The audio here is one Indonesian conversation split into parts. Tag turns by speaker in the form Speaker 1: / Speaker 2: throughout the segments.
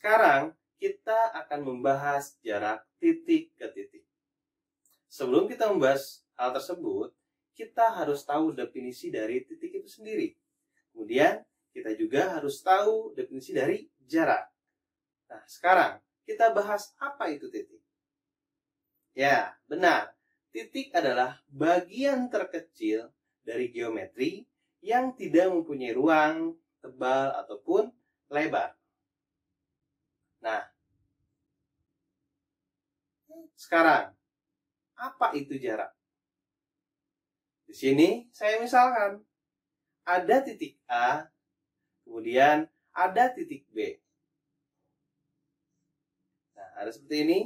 Speaker 1: Sekarang kita akan membahas jarak titik ke titik. Sebelum kita membahas hal tersebut, kita harus tahu definisi dari titik itu sendiri. Kemudian kita juga harus tahu definisi dari jarak. Nah, sekarang kita bahas apa itu titik. Ya, benar. Titik adalah bagian terkecil dari geometri yang tidak mempunyai ruang, tebal, ataupun lebar. Nah, sekarang, apa itu jarak? Di sini saya misalkan, ada titik A, kemudian ada titik B. Nah, ada seperti ini.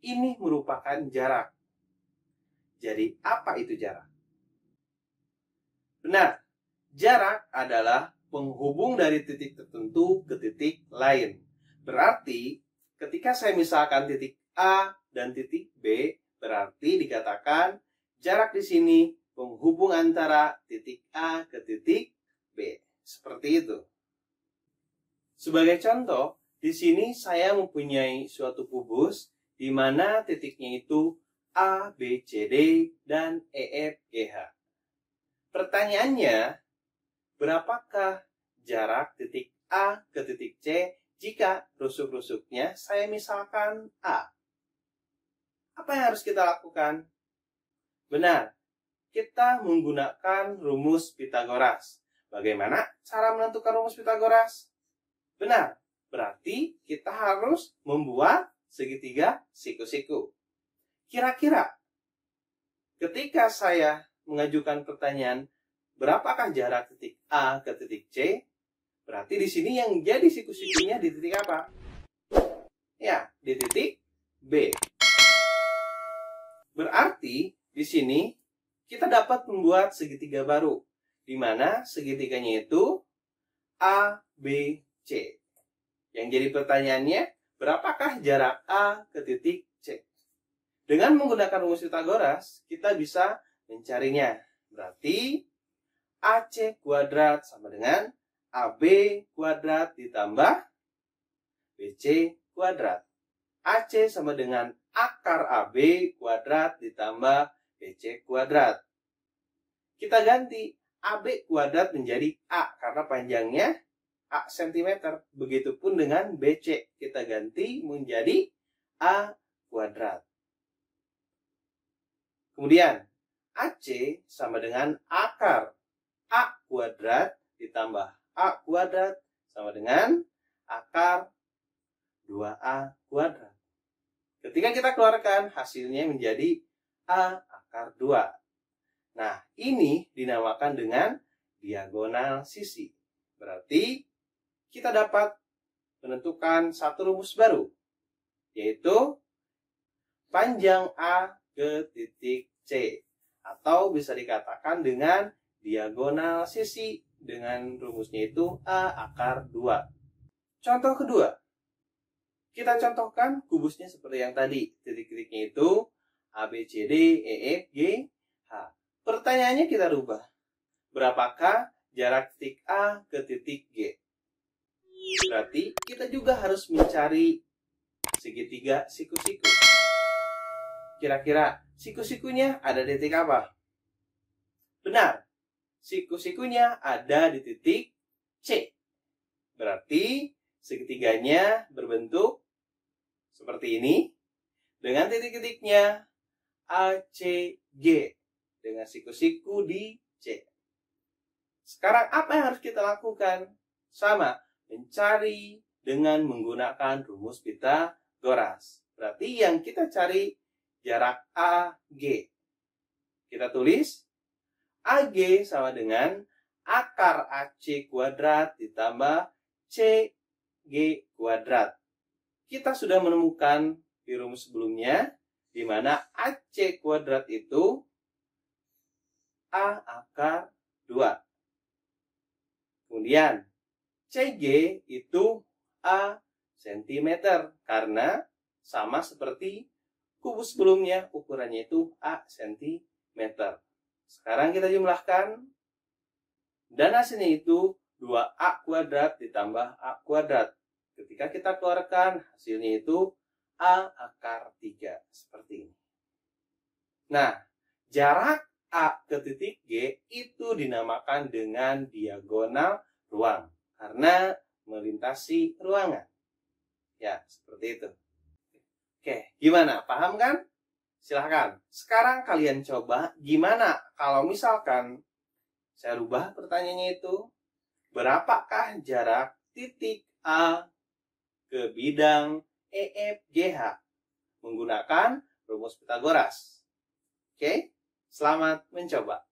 Speaker 1: Ini merupakan jarak. Jadi, apa itu jarak? Benar, jarak adalah penghubung dari titik tertentu ke titik lain. Berarti, ketika saya misalkan titik A dan titik B, berarti dikatakan jarak di sini penghubung antara titik A ke titik B. Seperti itu. Sebagai contoh, di sini saya mempunyai suatu kubus di mana titiknya itu A, B, C, D, dan E, F, G, H. Pertanyaannya, berapakah jarak titik A ke titik C jika rusuk-rusuknya saya misalkan A? Apa yang harus kita lakukan? Benar, kita menggunakan rumus Pitagoras. Bagaimana cara menentukan rumus Pitagoras? Benar, berarti kita harus membuat segitiga siku-siku. Kira-kira, ketika saya mengajukan pertanyaan, berapakah jarak titik A ke titik C? Berarti di sini yang jadi siku-sikunya di titik apa? Ya, di titik B. Berarti di sini kita dapat membuat segitiga baru, di mana segitiganya itu A, B, C. Yang jadi pertanyaannya, berapakah jarak A ke titik C? Dengan menggunakan rumus Pitagoras, kita bisa mencarinya. Berarti AC kuadrat sama dengan AB kuadrat ditambah BC kuadrat. AC sama dengan akar AB kuadrat ditambah BC kuadrat. Kita ganti AB kuadrat menjadi A karena panjangnya A cm. Begitupun dengan BC. Kita ganti menjadi A kuadrat. Kemudian AC sama dengan akar A kuadrat ditambah A kuadrat sama dengan akar 2A kuadrat. Ketika kita keluarkan, hasilnya menjadi A akar 2. Nah, ini dinamakan dengan diagonal sisi. Berarti, kita dapat menentukan satu rumus baru, yaitu panjang A ke titik C. Atau bisa dikatakan dengan diagonal sisi dengan rumusnya itu A akar 2. Contoh kedua, kita contohkan kubusnya seperti yang tadi. Titik-titiknya itu A, B, C, D, E, F, G, H. Pertanyaannya kita rubah. Berapakah jarak titik A ke titik G? Berarti kita juga harus mencari segitiga siku-siku. Kira-kira siku-sikunya ada di titik apa? Benar, siku-sikunya ada di titik C. Berarti segitiganya berbentuk seperti ini dengan titik-titiknya A, C, G dengan siku-siku di C. Sekarang apa yang harus kita lakukan? Sama, mencari dengan menggunakan rumus Pitagoras. Berarti yang kita cari jarak AG. Kita tulis AG sama dengan akar AC kuadrat ditambah CG kuadrat. Kita sudah menemukan di rumus sebelumnya, di mana AC kuadrat itu A akar 2. Kemudian CG itu A cm, karena sama seperti kubus sebelumnya, ukurannya itu A cm. Sekarang kita jumlahkan, dan hasilnya itu 2A kuadrat ditambah A kuadrat. Ketika kita keluarkan, hasilnya itu A akar 3. Seperti ini. Nah, jarak A ke titik G itu dinamakan dengan diagonal ruang. Karena melintasi ruangan. Ya, seperti itu. Oke, gimana? Paham kan? Silahkan. Sekarang kalian coba gimana kalau misalkan saya rubah pertanyaannya itu. Berapakah jarak titik A ke bidang EFGH menggunakan rumus Pythagoras? Oke, selamat mencoba.